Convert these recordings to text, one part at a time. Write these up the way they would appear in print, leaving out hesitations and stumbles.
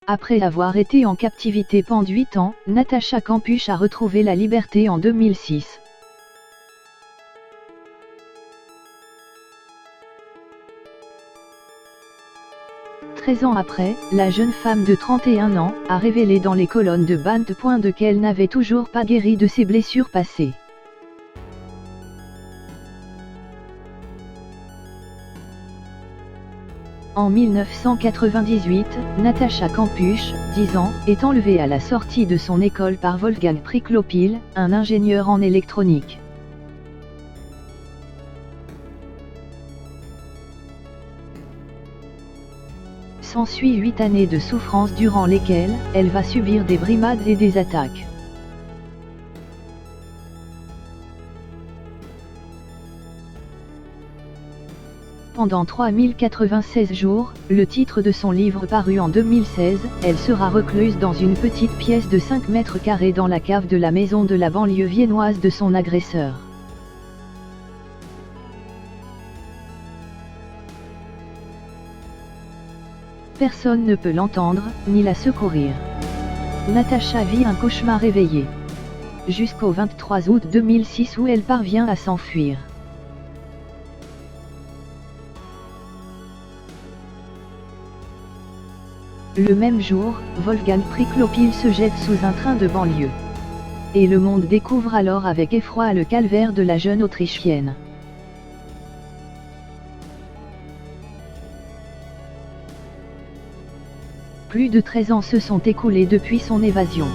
Après avoir été en captivité pendant 8 ans, Natacha Kampusch a retrouvé la liberté en 2006. Treize ans après, la jeune femme de 31 ans a révélé dans les colonnes de Band. Qu'elle n'avait toujours pas guéri de ses blessures passées. En 1998, Natacha Kampusch, 10 ans, est enlevée à la sortie de son école par Wolfgang Priklopil, un ingénieur en électronique. S'ensuit 8 années de souffrance durant lesquelles elle va subir des brimades et des attaques. Pendant 3096 jours, le titre de son livre paru en 2016, elle sera recluse dans une petite pièce de 5 mètres carrés dans la cave de la maison de la banlieue viennoise de son agresseur. Personne ne peut l'entendre, ni la secourir. Natacha vit un cauchemar éveillé. Jusqu'au 23 août 2006 où elle parvient à s'enfuir. Le même jour, Wolfgang Priklopil se jette sous un train de banlieue. Et le monde découvre alors avec effroi le calvaire de la jeune Autrichienne. Plus de 13 ans se sont écoulés depuis son évasion.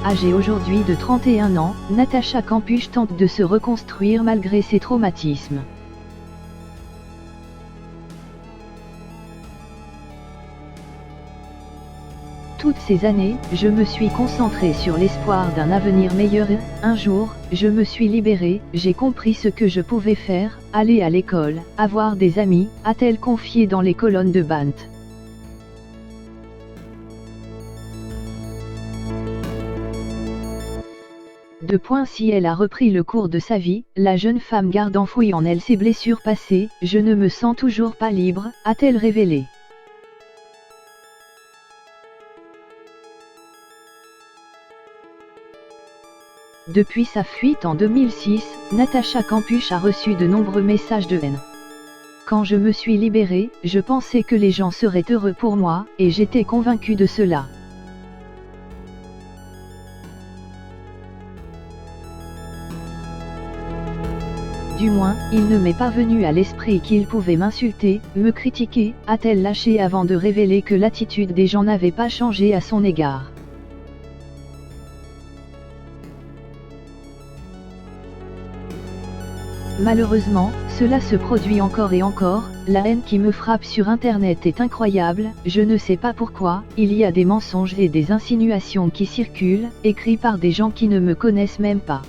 Âgée aujourd'hui de 31 ans, Natacha Kampusch tente de se reconstruire malgré ses traumatismes. Toutes ces années, je me suis concentrée sur l'espoir d'un avenir meilleur et, un jour, je me suis libérée, j'ai compris ce que je pouvais faire, aller à l'école, avoir des amis, a-t-elle confié dans les colonnes de Band. Si elle a repris le cours de sa vie, la jeune femme garde enfouie en elle ses blessures passées, je ne me sens toujours pas libre, a-t-elle révélé. Depuis sa fuite en 2006, Natacha Kampusch a reçu de nombreux messages de haine. Quand je me suis libérée, je pensais que les gens seraient heureux pour moi, et j'étais convaincue de cela. Du moins, il ne m'est pas venu à l'esprit qu'ils pouvaient m'insulter, me critiquer, a-t-elle lâché avant de révéler que l'attitude des gens n'avait pas changé à son égard. Malheureusement, cela se produit encore et encore, la haine qui me frappe sur Internet est incroyable, je ne sais pas pourquoi, il y a des mensonges et des insinuations qui circulent, écrits par des gens qui ne me connaissent même pas.